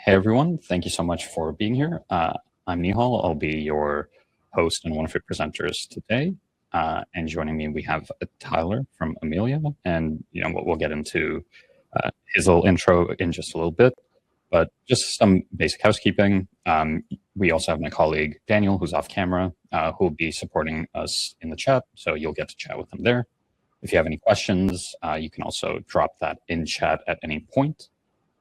Hey everyone, thank you so much for being here. I'm Nihal. I'll be your host and one of your presenters today. And joining me, we have Tyler from Amilia, and we'll get into his little intro in just a little bit. But just some basic housekeeping. We also have my colleague Daniel, who's off camera, who will be supporting us in the chat. So you'll get to chat with him there. If you have any questions, you can also drop that in chat at any point,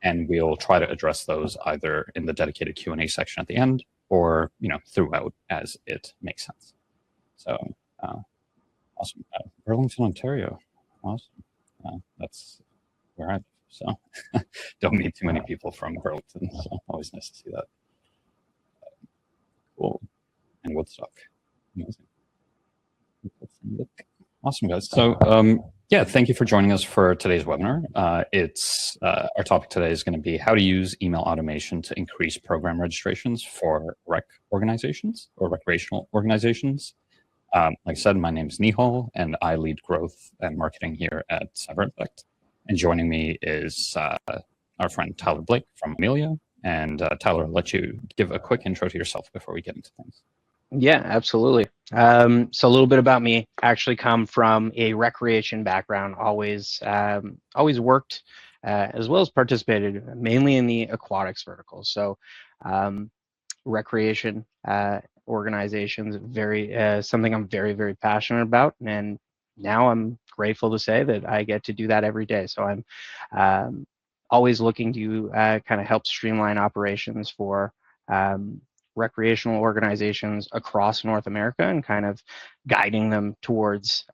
and we'll try to address those either in the dedicated Q&A section at the end or throughout as it makes sense. So awesome. Burlington, Ontario. Awesome. That's where I live. So don't meet too many people from Burlington. So always nice to see that. Cool. And Woodstock. Amazing. Awesome, guys. So yeah, thank you for joining us for today's webinar. Our topic today is going to be how to use email automation to increase program registrations for rec organizations or recreational organizations. Like I said, my name is Nihal, and I lead growth and marketing here at Cyberimpact. And joining me is our friend Tyler Blake from Amilia. And Tyler, I'll let you give a quick intro to yourself before we get into things. Yeah, absolutely. So a little bit about me. I actually come from a recreation background, always worked as well as participated mainly in the aquatics vertical. So recreation organizations, something I'm very, very passionate about. And now I'm grateful to say that I get to do that every day. So I'm always looking to kind of help streamline operations for recreational organizations across North America and kind of guiding them towards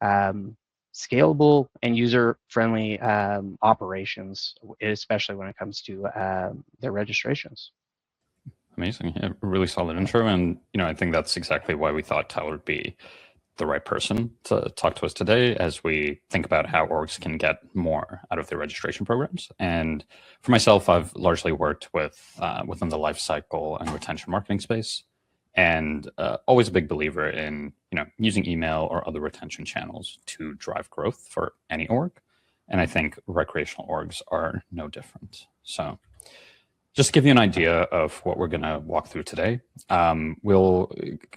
scalable and user-friendly operations, especially when it comes to their registrations. Amazing. Yeah, really solid intro. And, I think that's exactly why we thought Tyler would be the right person to talk to us today as we think about how orgs can get more out of their registration programs. And for myself, I've largely worked within the lifecycle and retention marketing space, and always a big believer in using email or other retention channels to drive growth for any org. And I think recreational orgs are no different. So just to give you an idea of what we're going to walk through today, we'll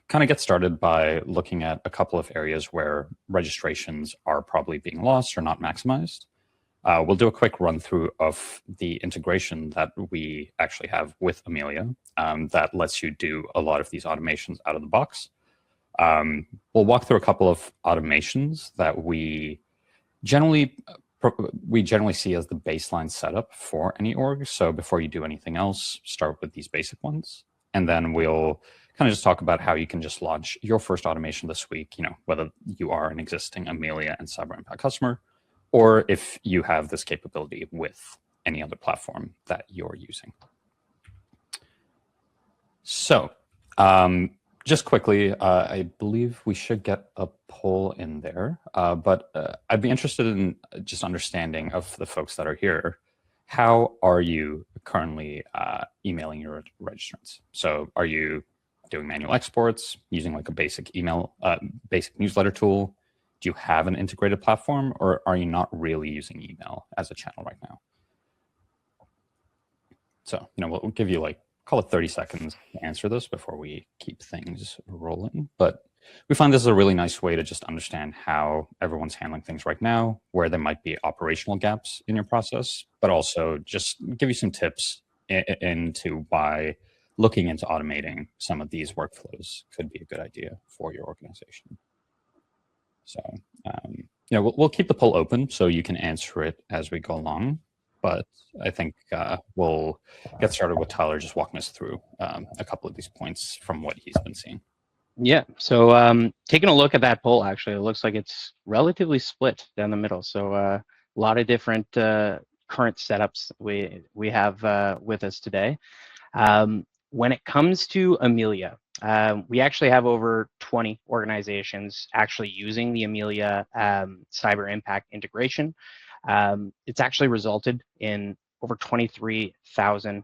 kind of get started by looking at a couple of areas where registrations are probably being lost or not maximized. We'll do a quick run through of the integration that we actually have with Amilia that lets you do a lot of these automations out of the box. We'll walk through a couple of automations that we generally see as the baseline setup for any org. So before you do anything else, start with these basic ones. And then we'll kind of just talk about how you can just launch your first automation this week, whether you are an existing Amilia and Cyberimpact customer, or if you have this capability with any other platform that you're using. So just quickly, I believe we should get a poll in there, but I'd be interested in just understanding of the folks that are here, how are you currently emailing your registrants? So are you doing manual exports, using like a basic basic newsletter tool? Do you have an integrated platform, or are you not really using email as a channel right now? So, we'll give you call it 30 seconds to answer this before we keep things rolling. But we find this is a really nice way to just understand how everyone's handling things right now, where there might be operational gaps in your process, but also just give you some tips into why looking into automating some of these workflows could be a good idea for your organization. So, we'll keep the poll open so you can answer it as we go along. But I think we'll get started with Tyler just walking us through a couple of these points from what he's been seeing. Yeah, so taking a look at that poll, actually, it looks like it's relatively split down the middle. So a lot of different current setups we have with us today. When it comes to Amilia, we actually have over 20 organizations actually using the Amilia Cyberimpact integration. It's actually resulted in over 23,000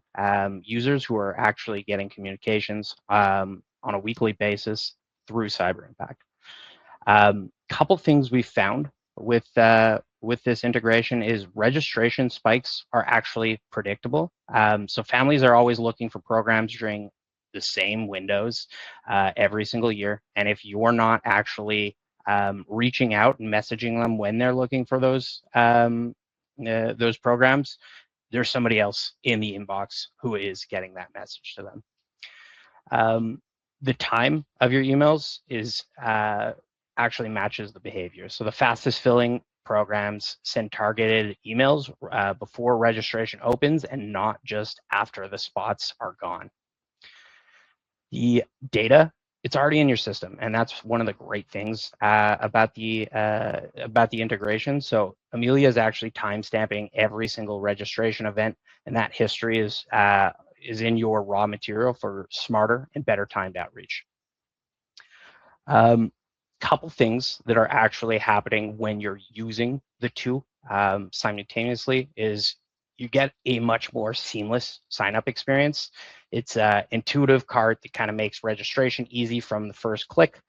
users who are actually getting communications on a weekly basis through Cyberimpact. Couple things we found with with this integration is registration spikes are actually predictable. So families are always looking for programs during the same windows every single year. And if you're not actually reaching out and messaging them when they're looking for those programs, there's somebody else in the inbox who is getting that message to them. The time of your emails is actually matches the behavior. So the fastest filling programs send targeted emails before registration opens and not just after the spots are gone. The data, it's already in your system, and that's one of the great things about the integration. So Amilia is actually timestamping every single registration event, and that history is in your raw material for smarter and better timed outreach. Couple things that are actually happening when you're using the two simultaneously is you get a much more seamless sign-up experience. It's an intuitive cart that kind of makes registration easy from the first click,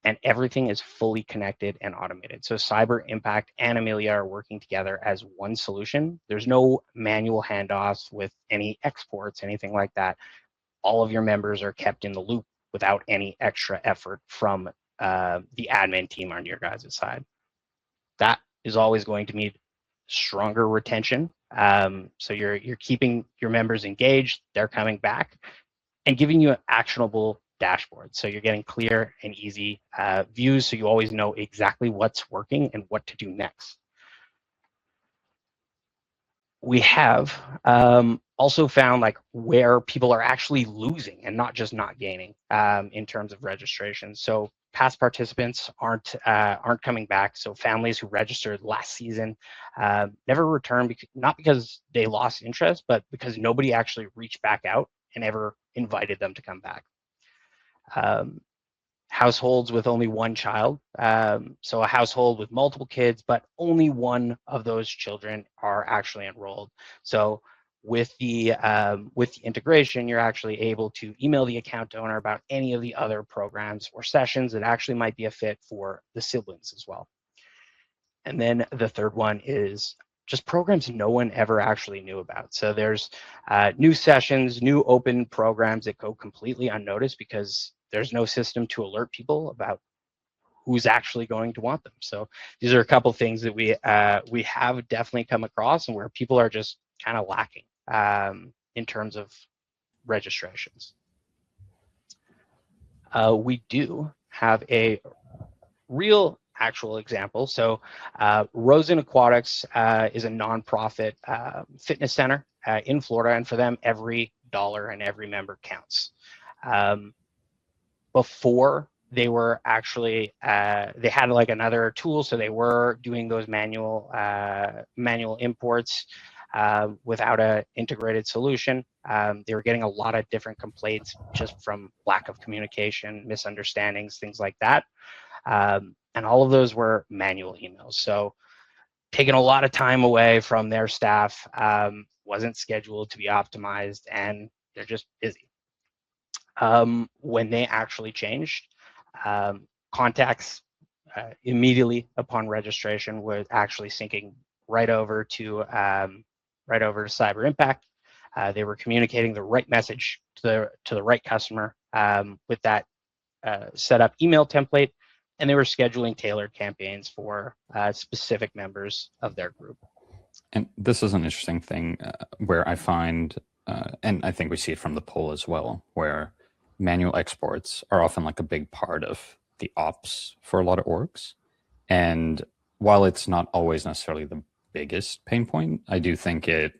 and everything is fully connected and automated. So Cyberimpact and Amilia are working together as one solution. There's no manual handoffs with any exports, anything like that. All of your members are kept in the loop without any extra effort from the admin team on your guys' side. That is always going to mean stronger retention. So you're keeping your members engaged, they're coming back, and giving you an actionable dashboard. So you're getting clear and easy views, so you always know exactly what's working and what to do next. We have also found like where people are actually losing and not just not gaining in terms of registration. So past participants aren't coming back. So families who registered last season never returned, not because they lost interest, but because nobody actually reached back out and ever invited them to come back. Households with only one child, so a household with multiple kids, but only one of those children are actually enrolled. So with the integration, you're actually able to email the account owner about any of the other programs or sessions that actually might be a fit for the siblings as well. And then the third one is just programs no one ever actually knew about. So there's new sessions, new open programs that go completely unnoticed because there's no system to alert people about who's actually going to want them. So these are a couple things that we have definitely come across and where people are just kind of lacking in terms of registrations. We do have a real actual example. So Rosen Aquatics is a nonprofit fitness center in Florida, and for them, every dollar and every member counts. Before they were actually they had like another tool, so they were doing those manual imports without an integrated solution. They were getting a lot of different complaints just from lack of communication, misunderstandings, things like that. And all of those were manual emails. So taking a lot of time away from their staff, wasn't scheduled to be optimized, and they're just busy. When they actually changed, contacts immediately upon registration were actually syncing right over to Cyberimpact. They were communicating the right message to the right customer with that set up email template, and they were scheduling tailored campaigns for specific members of their group. And this is an interesting thing where I find, and I think we see it from the poll as well, where manual exports are often like a big part of the ops for a lot of orgs. And while it's not always necessarily the biggest pain point, I do think it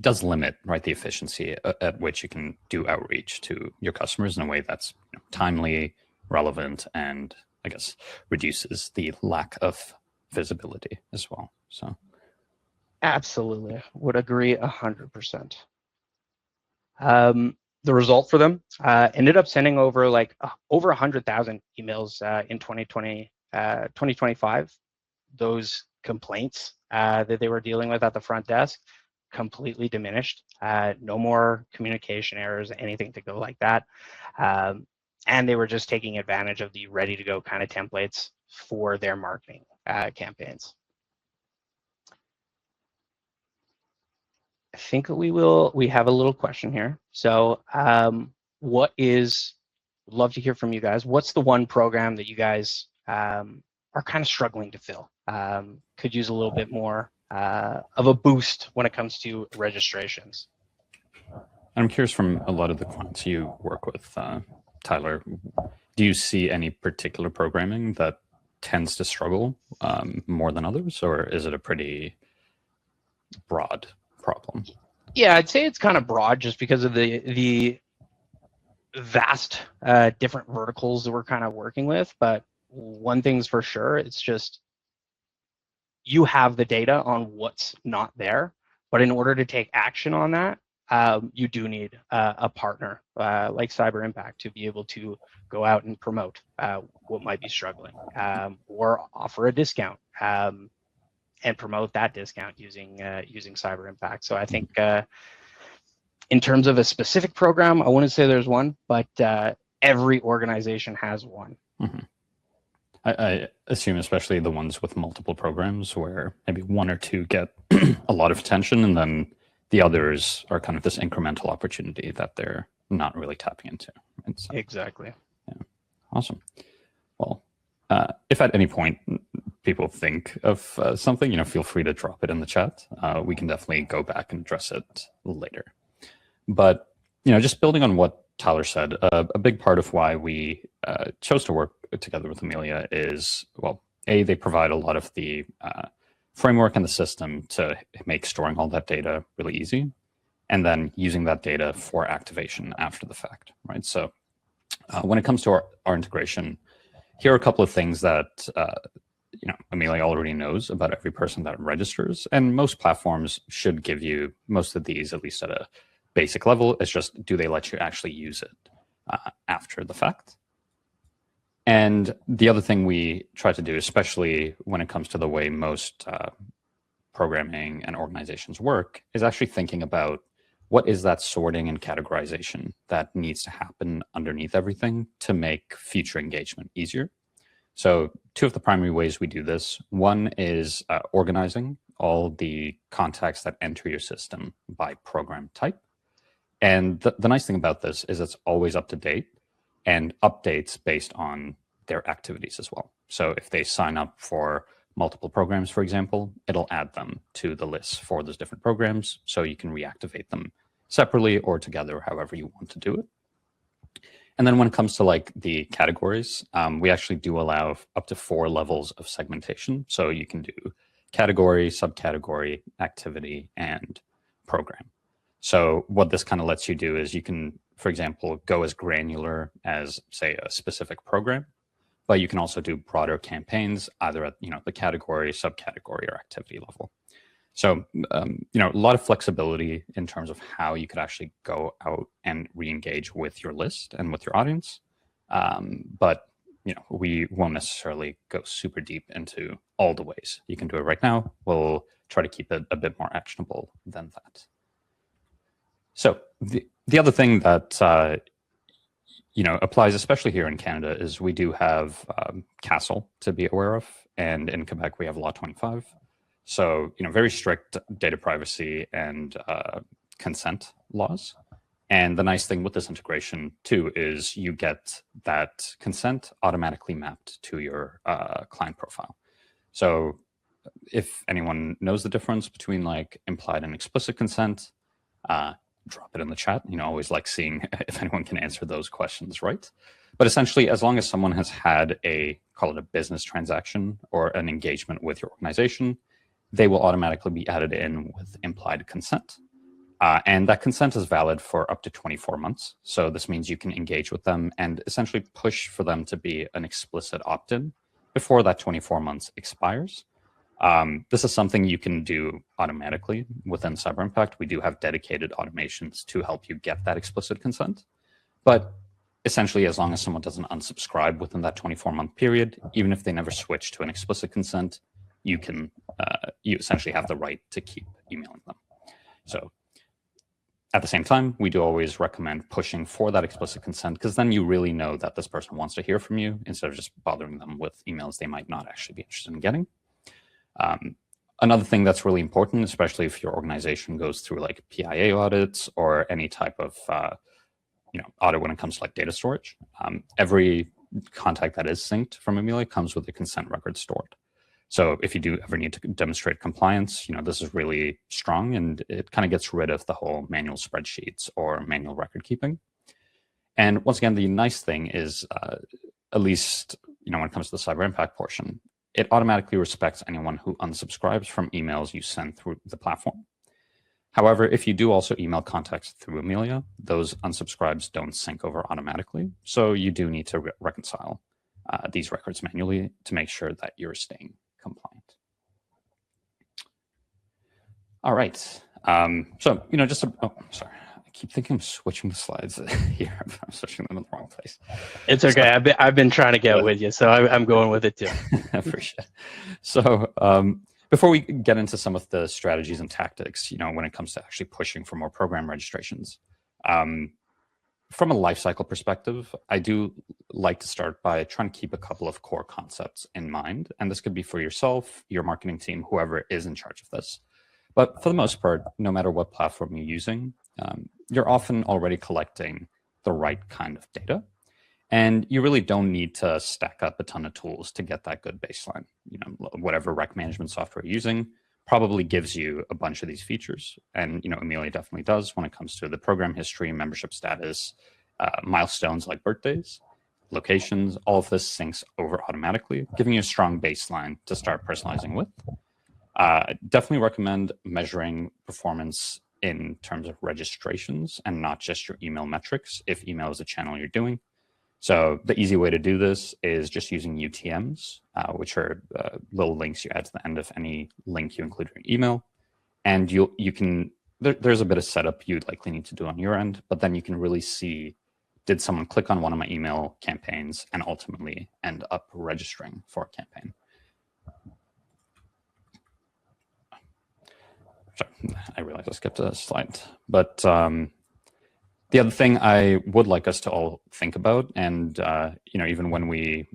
does limit, right, the efficiency at which you can do outreach to your customers in a way that's timely, relevant, and I guess reduces the lack of visibility as well. So absolutely would agree 100%. The result for them ended up sending over like over 100,000 emails in 2025. Those complaints that they were dealing with at the front desk completely diminished. No more communication errors, anything to go like that. And they were just taking advantage of the ready to go kind of templates for their marketing campaigns. I think we have a little question here. So would love to hear from you guys. What's the one program that you guys are kind of struggling to fill? Could use a little bit more of a boost when it comes to registrations. I'm curious, from a lot of the clients you work with, Tyler, do you see any particular programming that tends to struggle more than others, or is it a pretty broad problem? Yeah, I'd say it's kind of broad just because of the vast different verticals that we're kind of working with. But one thing's for sure, it's just you have the data on what's not there, but in order to take action on that, you do need a partner like Cyberimpact to be able to go out and promote what might be struggling, or offer a discount and promote that discount using Cyberimpact. So I think in terms of a specific program, I wouldn't say there's one, but every organization has one. Mm-hmm. I assume especially the ones with multiple programs where maybe one or two get a lot of attention and then the others are kind of this incremental opportunity that they're not really tapping into. So, exactly. Yeah. Awesome. Well, if at any point people think of something, feel free to drop it in the chat. We can definitely go back and address it later. But, just building on what Tyler said, a big part of why we chose to work together with Amilia is, well, they provide a lot of the framework and the system to make storing all that data really easy, and then using that data for activation after the fact, right? So when it comes to our integration, here are a couple of things that Amilia already knows about every person that registers, and most platforms should give you most of these, at least at a basic level. It's just, do they let you actually use it after the fact? And the other thing we try to do, especially when it comes to the way most programming and organizations work, is actually thinking about what is that sorting and categorization that needs to happen underneath everything to make future engagement easier. So two of the primary ways we do this, one is organizing all the contacts that enter your system by program type. And the nice thing about this is it's always up to date and updates based on their activities as well. So if they sign up for multiple programs, for example, it'll add them to the list for those different programs, so you can reactivate them separately or together, however you want to do it. And then when it comes to like the categories, we actually do allow up to 4 levels of segmentation. So you can do category, subcategory, activity, and program. So what this kind of lets you do is you can, for example, go as granular as, say, a specific program, but you can also do broader campaigns either at the category, subcategory, or activity level. So a lot of flexibility in terms of how you could actually go out and re-engage with your list and with your audience. But we won't necessarily go super deep into all the ways you can do it right now. We'll try to keep it a bit more actionable than that. So the other thing that applies, especially here in Canada, is we do have CASL to be aware of, and in Quebec we have Law 25. So very strict data privacy and consent laws. And the nice thing with this integration too is you get that consent automatically mapped to your client profile. So if anyone knows the difference between like implied and explicit consent, drop it in the chat. Always like seeing if anyone can answer those questions, right? But essentially, as long as someone has had call it a business transaction or an engagement with your organization, they will automatically be added in with implied consent. And that consent is valid for up to 24 months. So this means you can engage with them and essentially push for them to be an explicit opt-in before that 24 months expires. This is something you can do automatically within Cyberimpact. We do have dedicated automations to help you get that explicit consent. But essentially, as long as someone doesn't unsubscribe within that 24-month period, even if they never switch to an explicit consent, you essentially have the right to keep emailing them. So at the same time, we do always recommend pushing for that explicit consent, because then you really know that this person wants to hear from you instead of just bothering them with emails they might not actually be interested in getting. Another thing that's really important, especially if your organization goes through like PIA audits or any type of audit when it comes to like data storage, every contact that is synced from Amilia comes with a consent record stored. So if you do ever need to demonstrate compliance, this is really strong, and it kind of gets rid of the whole manual spreadsheets or manual record keeping. And once again, the nice thing is, at least when it comes to the cyber impact portion, it automatically respects anyone who unsubscribes from emails you send through the platform. However, if you do also email contacts through Amilia, those unsubscribes don't sync over automatically. So you do need to reconcile these records manually to make sure that you're staying compliant. All right. So, sorry. I keep thinking I'm switching the slides here. I'm switching them in the wrong place. It's okay. So, I've been trying to get with you, so I'm going with it too. I appreciate it. So before we get into some of the strategies and tactics, when it comes to actually pushing for more program registrations, from a lifecycle perspective, I do like to start by trying to keep a couple of core concepts in mind. And this could be for yourself, your marketing team, whoever is in charge of this. But for the most part, no matter what platform you're using, you're often already collecting the right kind of data. And you really don't need to stack up a ton of tools to get that good baseline. Whatever rec management software you're using probably gives you a bunch of these features. And, Amilia definitely does when it comes to the program history, membership status, milestones like birthdays, locations. All of this syncs over automatically, giving you a strong baseline to start personalizing with. Definitely recommend measuring performance in terms of registrations and not just your email metrics if email is a channel you're doing. So the easy way to do this is just using UTMs, which are little links you add to the end of any link you include in your email. And there's a bit of setup you'd likely need to do on your end, but then you can really see, did someone click on one of my email campaigns and ultimately end up registering for a campaign? I realize I skipped a slide, but the other thing I would like us to all think about, and even when we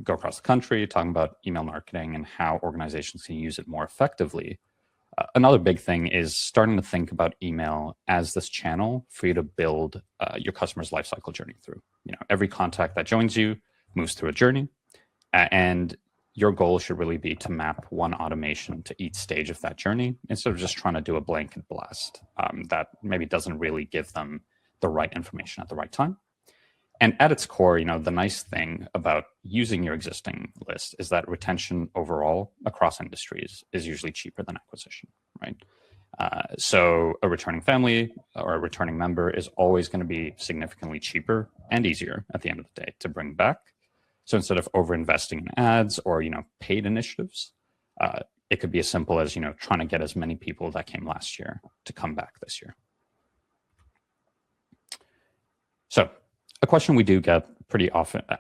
go across the country talking about email marketing and how organizations can use it more effectively, another big thing is starting to think about email as this channel for you to build your customer's lifecycle journey through. Every contact that joins you moves through a journey, and your goal should really be to map one automation to each stage of that journey instead of just trying to do a blanket blast that maybe doesn't really give them the right information at the right time. And at its core, the nice thing about using your existing list is that retention overall across industries is usually cheaper than acquisition, right? So a returning family or a returning member is always going to be significantly cheaper and easier at the end of the day to bring back. So instead of over-investing in ads or, paid initiatives, it could be as simple as, trying to get as many people that came last year to come back this year. So a question we do get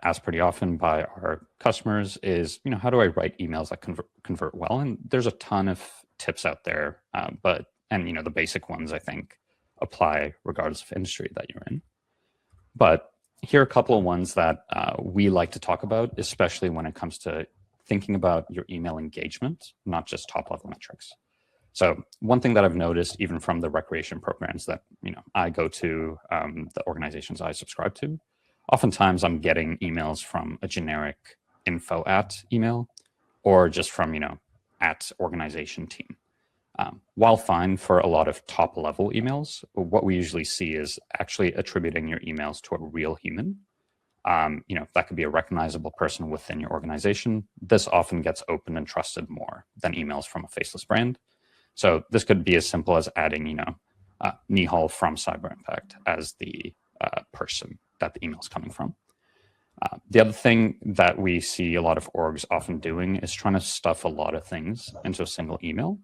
asked pretty often by our customers is, how do I write emails that convert well? And there's a ton of tips out there, but the basic ones I think apply regardless of industry that you're in. But here are a couple of ones that we like to talk about, especially when it comes to thinking about your email engagement, not just top-level metrics. So one thing that I've noticed, even from the recreation programs that I go to, the organizations I subscribe to, oftentimes I'm getting emails from a generic info at email, or just from at organization team. While fine for a lot of top-level emails, what we usually see is actually attributing your emails to a real human. That could be a recognizable person within your organization. This often gets opened and trusted more than emails from a faceless brand. So this could be as simple as adding, Nihal from Cyberimpact as the person that the email is coming from. The other thing that we see a lot of orgs often doing is trying to stuff a lot of things into a single email.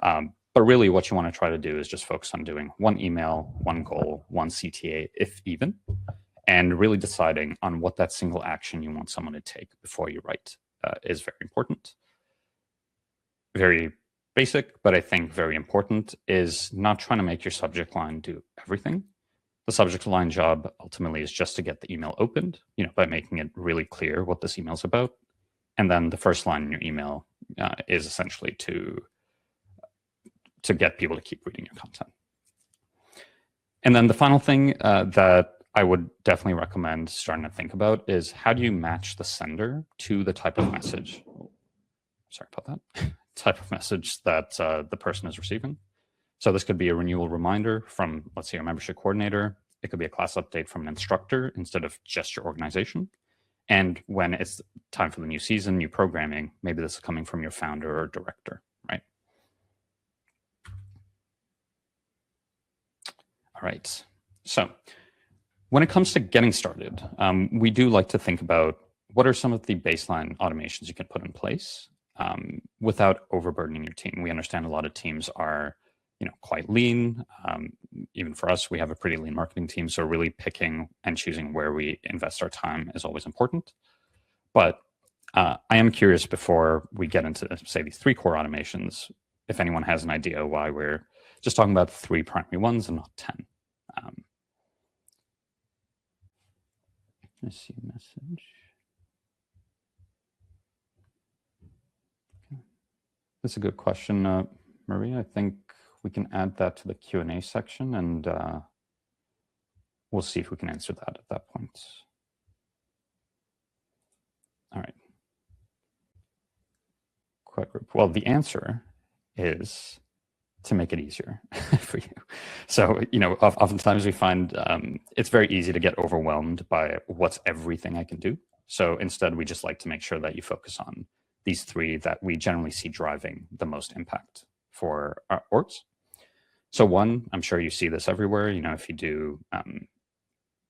But really what you want to try to do is just focus on doing one email, one goal, one CTA, if even, and really deciding on what that single action you want someone to take before you write is very important. Very basic, but I think very important, is not trying to make your subject line do everything. The subject line job ultimately is just to get the email opened, by making it really clear what this email is about. And then the first line in your email is essentially to get people to keep reading your content. And then the final thing that I would definitely recommend starting to think about is how do you match the sender to the type of message, sorry about that, type of message that the person is receiving. So this could be a renewal reminder from, let's say, your membership coordinator. It could be a class update from an instructor instead of just your organization. And when it's time for the new season, new programming, maybe this is coming from your founder or director, right? All right. So when it comes to getting started, we do like to think about what are some of the baseline automations you can put in place without overburdening your team. We understand a lot of teams are, quite lean. Even for us, we have a pretty lean marketing team, so really picking and choosing where we invest our time is always important. But I am curious, before we get into, say, these 3 core automations, if anyone has an idea why we're just talking about 3 primary ones and not 10. Let's see, message. Okay. That's a good question, Maria. I think we can add that to the Q&A section, and we'll see if we can answer that at that point. All right. Quite group. Well, the answer is to make it easier for you. So, oftentimes we find it's very easy to get overwhelmed by what's everything I can do. So instead, we just like to make sure that you focus on these 3 that we generally see driving the most impact for our orgs. So 1, I'm sure you see this everywhere. If you do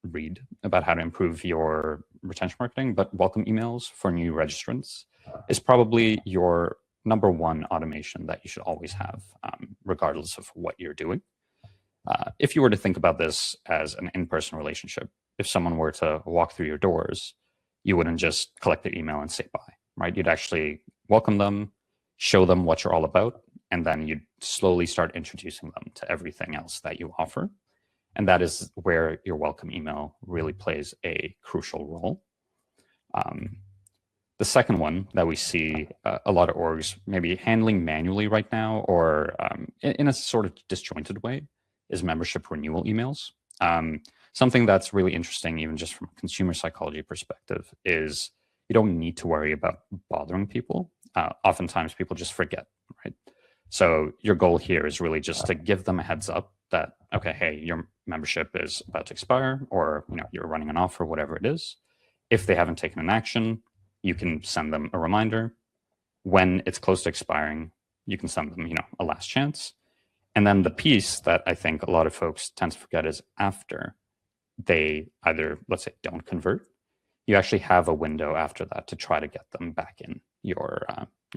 read about how to improve your retention marketing, but welcome emails for new registrants is probably your number 1 automation that you should always have, regardless of what you're doing. If you were to think about this as an in-person relationship, if someone were to walk through your doors, you wouldn't just collect their email and say bye, right? You'd actually welcome them, show them what you're all about, and then you'd slowly start introducing them to everything else that you offer. And that is where your welcome email really plays a crucial role. The second one that we see a lot of orgs maybe handling manually right now, or in a sort of disjointed way, is membership renewal emails. Something that's really interesting, even just from a consumer psychology perspective, is you don't need to worry about bothering people. Oftentimes people just forget, right? So your goal here is really just to give them a heads up that, okay, hey, your membership is about to expire, or you're running an offer, whatever it is. If they haven't taken an action, you can send them a reminder. When it's close to expiring, you can send them, a last chance. And then the piece that I think a lot of folks tend to forget is after they either, let's say, don't convert, you actually have a window after that to try to get them back in your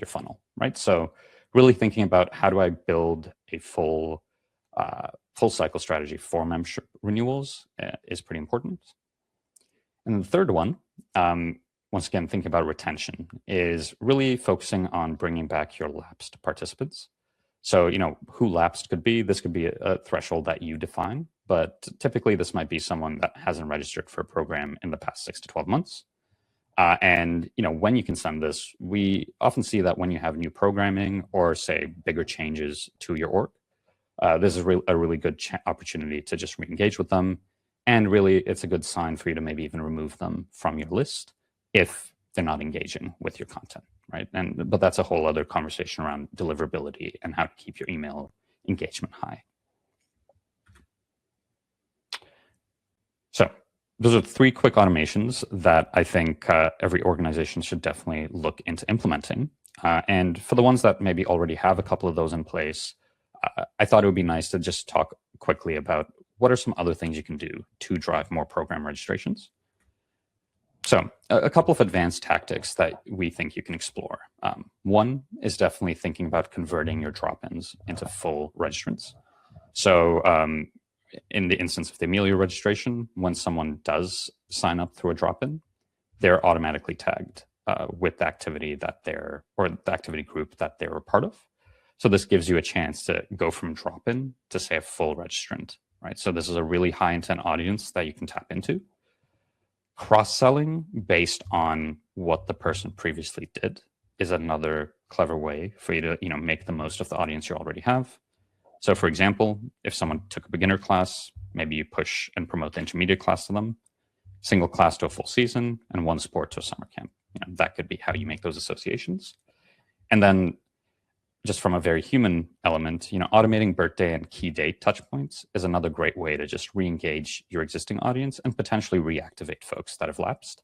funnel, right? So really thinking about how do I build a full cycle strategy for membership renewals is pretty important. And the third one, once again, thinking about retention, is really focusing on bringing back your lapsed participants. So, who lapsed could be, this could be a threshold that you define, but typically this might be someone that hasn't registered for a program in the past 6 to 12 months. And, when you can send this, we often see that when you have new programming or, say, bigger changes to your org, this is a really good opportunity to just re-engage with them. And really, it's a good sign for you to maybe even remove them from your list if they're not engaging with your content, right? But that's a whole other conversation around deliverability and how to keep your email engagement high. So those are 3 quick automations that I think every organization should definitely look into implementing. And for the ones that maybe already have a couple of those in place, I thought it would be nice to just talk quickly about what are some other things you can do to drive more program registrations. So a couple of advanced tactics that we think you can explore. One is definitely thinking about converting your drop-ins into full registrants. So in the instance of the Amilia registration, when someone does sign up through a drop-in, they're automatically tagged with the activity that or the activity group that they're a part of. So this gives you a chance to go from drop-in to, say, a full registrant, right? So this is a really high intent audience that you can tap into. Cross-selling based on what the person previously did is another clever way for you to, make the most of the audience you already have. So for example, if someone took a beginner class, maybe you push and promote the intermediate class to them, single class to a full season, and one sport to a summer camp. That could be how you make those associations. And then just from a very human element, automating birthday and key date touch points is another great way to just re-engage your existing audience and potentially reactivate folks that have lapsed.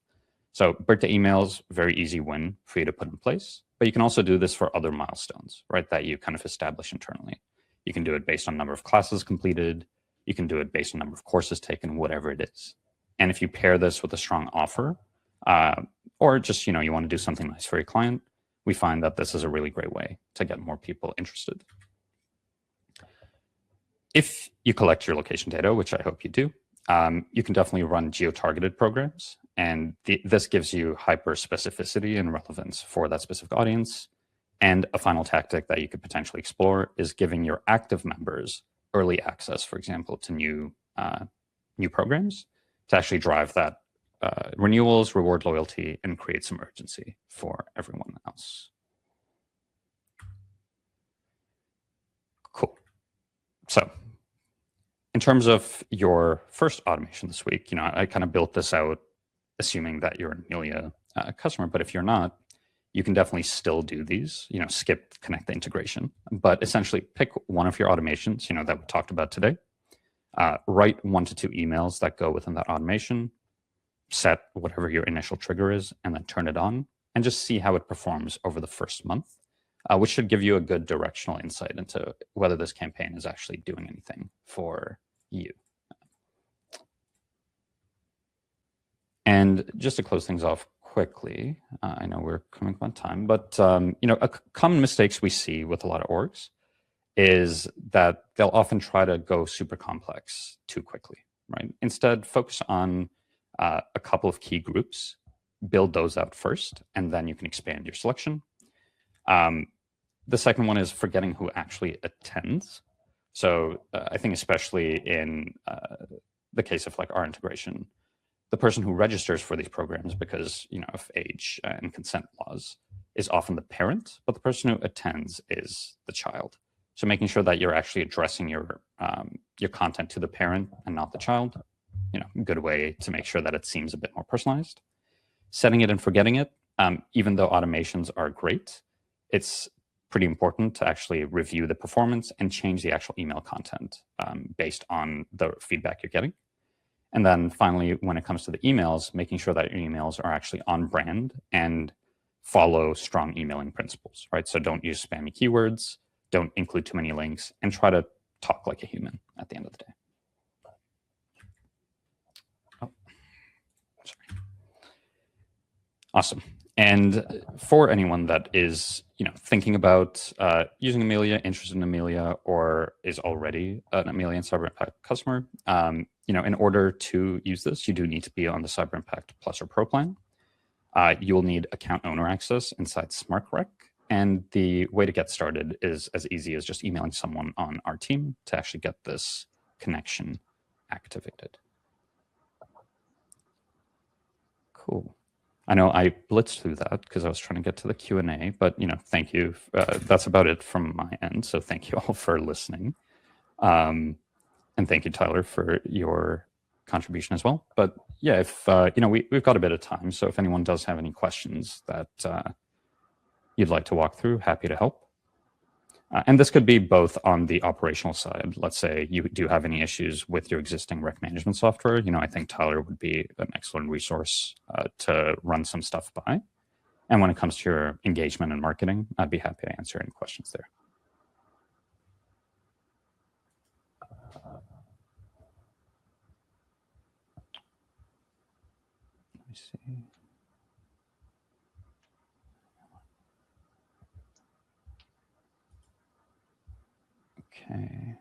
So birthday emails, very easy win for you to put in place, but you can also do this for other milestones, right, that you kind of establish internally. You can do it based on number of classes completed. You can do it based on number of courses taken, whatever it is. And if you pair this with a strong offer, or just, you want to do something nice for your client, we find that this is a really great way to get more people interested. If you collect your location data, which I hope you do, you can definitely run geo-targeted programs. And this gives you hyper specificity and relevance for that specific audience. And a final tactic that you could potentially explore is giving your active members early access, for example, to new programs to actually drive that renewals, reward loyalty, and create some urgency for everyone else. Cool. So in terms of your first automation this week, I kind of built this out assuming that you're an Amilia customer, but if you're not, you can definitely still do these, skip connect the integration, but essentially pick one of your automations, that we talked about today, write 1 to 2 emails that go within that automation, set whatever your initial trigger is, and then turn it on and just see how it performs over the first month, which should give you a good directional insight into whether this campaign is actually doing anything for you. And just to close things off quickly, I know we're coming up on time, but common mistakes we see with a lot of orgs is that they'll often try to go super complex too quickly, right? Instead, focus on a couple of key groups, build those out first, and then you can expand your selection. The second one is forgetting who actually attends. So I think especially in the case of like our integration, the person who registers for these programs because of age and consent laws is often the parent, but the person who attends is the child. So making sure that you're actually addressing your content to the parent and not the child, good way to make sure that it seems a bit more personalized. Setting it and forgetting it, even though automations are great, it's pretty important to actually review the performance and change the actual email content based on the feedback you're getting. And then finally, when it comes to the emails, making sure that your emails are actually on brand and follow strong emailing principles, right? So don't use spammy keywords, don't include too many links, and try to talk like a human at the end of the day. Oh, sorry. Awesome. And for anyone that is, thinking about using Amilia, interested in Amilia, or is already an Amilia Cyberimpact customer, in order to use this, you do need to be on the Cyberimpact Plus or Pro plan. You will need account owner access inside SmartRec. And the way to get started is as easy as just emailing someone on our team to actually get this connection activated. Cool. I know I blitzed through that because I was trying to get to the Q&A, but thank you. That's about it from my end. So thank you all for listening. And thank you, Tyler, for your contribution as well. But yeah, if we've got a bit of time, so if anyone does have any questions that you'd like to walk through, happy to help. And this could be both on the operational side. Let's say you do have any issues with your existing rec management software. I think Tyler would be an excellent resource to run some stuff by. And when it comes to your engagement and marketing, I'd be happy to answer any questions there. Let me see. Okay.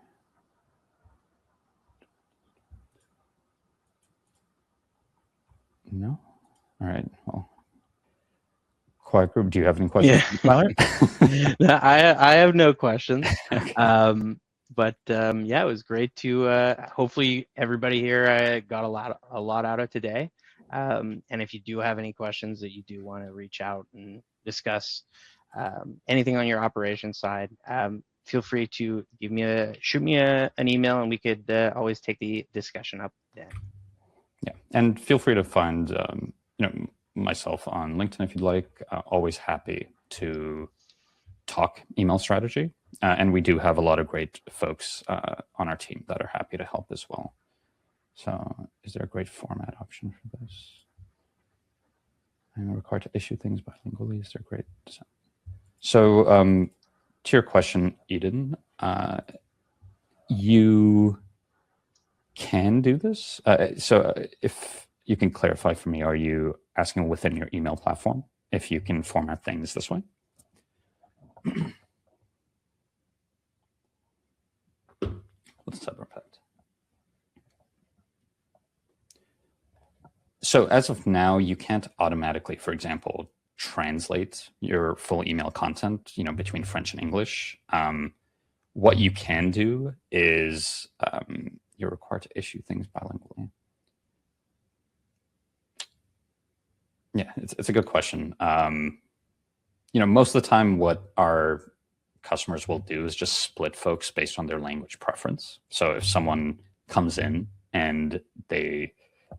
No? All right. Well, quiet group. Do you have any questions, Tyler? No, I have no questions. Okay. But yeah, it was great to hopefully everybody here got a lot out of today. And if you do have any questions that you do want to reach out and discuss, anything on your operations side, feel free to shoot me an email, and we could always take the discussion up then. Yeah, and feel free to find myself on LinkedIn if you'd like. Always happy to talk email strategy, and we do have a lot of great folks on our team that are happy to help as well. So, is there a great format option for this? I'm required to issue things bilingually. Is there great? So, to your question, Eden, you can do this. So if you can clarify for me, are you asking within your email platform if you can format things this way? Let's Cyberimpact. So as of now, you can't automatically, for example, translate your full email content, between French and English. What you can do is you're required to issue things bilingually. Yeah, it's a good question. Most of the time what our customers will do is just split folks based on their language preference. So if someone comes in and they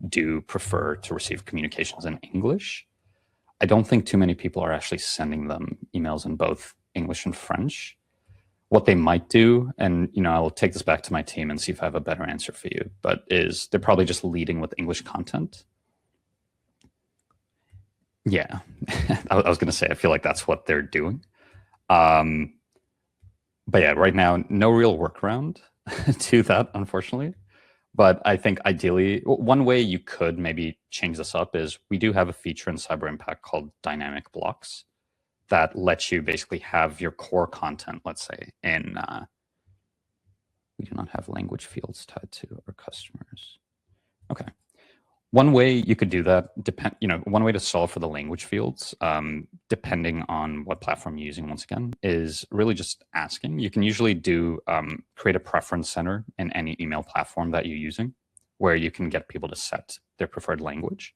do prefer to receive communications in English, I don't think too many people are actually sending them emails in both English and French. What they might do, and I'll take this back to my team and see if I have a better answer for you, but is they're probably just leading with English content. Yeah, I was going to say, I feel like that's what they're doing. But yeah, right now, no real workaround to that, unfortunately. But I think ideally, one way you could maybe change this up is we do have a feature in Cyberimpact called dynamic blocks that lets you basically have your core content, let's say, in, we do not have language fields tied to our customers. Okay. One way you could do that, one way to solve for the language fields, depending on what platform you're using, once again, is really just asking. You can usually create a preference center in any email platform that you're using, where you can get people to set their preferred language.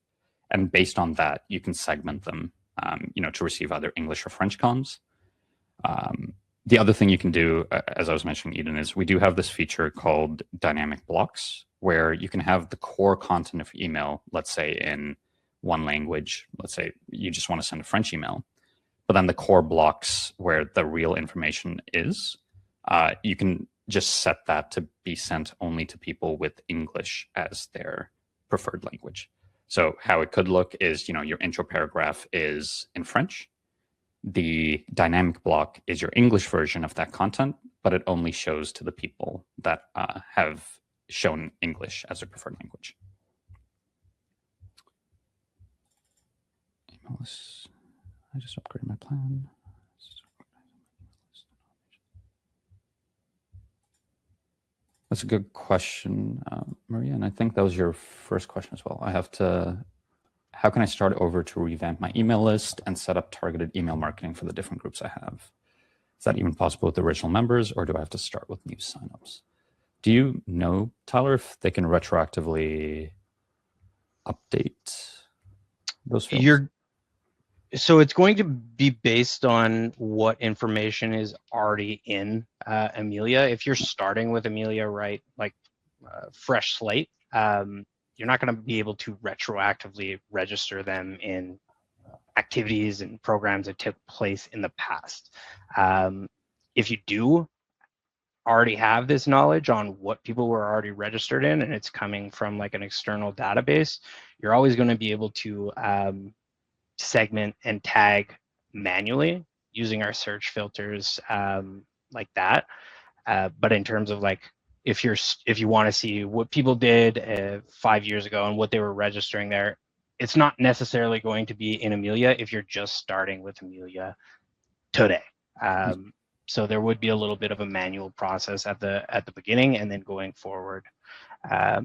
And based on that, you can segment them, to receive either English or French comms. The other thing you can do, as I was mentioning, Eden, is we do have this feature called dynamic blocks, where you can have the core content of your email, let's say in one language. Let's say you just want to send a French email, but then the core blocks where the real information is, you can just set that to be sent only to people with English as their preferred language. So how it could look is, your intro paragraph is in French. The dynamic block is your English version of that content, but it only shows to the people that have shown English as their preferred language. I just upgraded my plan. That's a good question, Maria, and I think that was your first question as well. How can I start over to revamp my email list and set up targeted email marketing for the different groups I have? Is that even possible with the original members, or do I have to start with new signups? Do you know, Tyler, if they can retroactively update those fields? So it's going to be based on what information is already in Amilia. If you're starting with Amilia, right, like fresh slate, you're not going to be able to retroactively register them in activities and programs that took place in the past. If you do already have this knowledge on what people were already registered in, and it's coming from like an external database, you're always going to be able to segment and tag manually using our search filters like that. But in terms of like, if you want to see what people did 5 years ago and what they were registering there, it's not necessarily going to be in Amilia if you're just starting with Amilia today. So there would be a little bit of a manual process at the beginning, and then going forward, it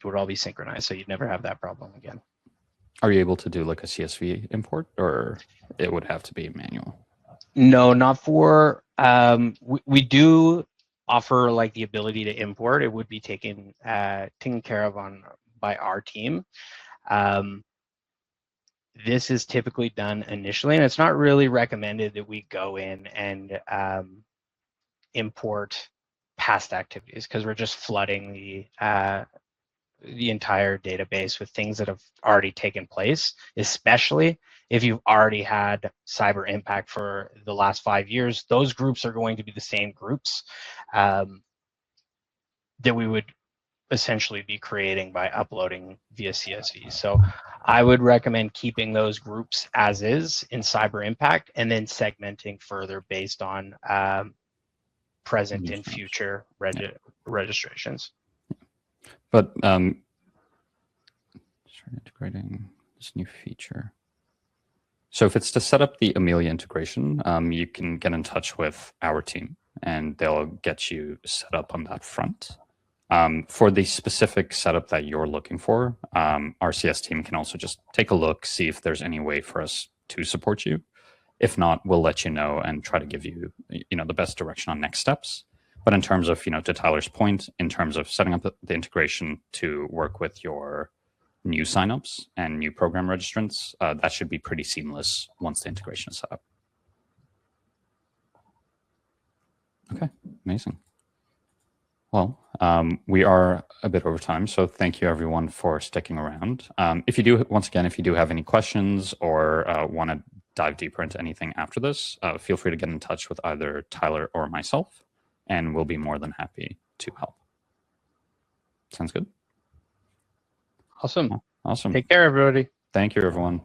would all be synchronized, so you'd never have that problem again. Are you able to do like a CSV import, or it would have to be manual? No, not for. We do offer like the ability to import. It would be taken care of by our team. this is typically done initially, and it's not really recommended that we go in and import past activities, because we're just flooding the entire database with things that have already taken place, especially if you've already had cyber impact for the last 5 years. Those groups are going to be the same groups that we would essentially be creating by uploading via CSV. So I would recommend keeping those groups as is in cyber impact, and then segmenting further based on present and future registrations. But integrating this new feature. So if it's to set up the Amilia integration, you can get in touch with our team and they'll get you set up on that front. For the specific setup that you're looking for, our CS team can also just take a look, see if there's any way for us to support you. If not, we'll let you know and try to give you, the best direction on next steps. But in terms of, to Tyler's point, in terms of setting up the integration to work with your new signups and new program registrants, that should be pretty seamless once the integration is set up. Okay, amazing. Well, we are a bit over time, so thank you everyone for sticking around. If you do have any questions or want to dive deeper into anything after this, feel free to get in touch with either Tyler or myself, and we'll be more than happy to help. Sounds good? Awesome. Awesome. Take care, everybody. Thank you, everyone.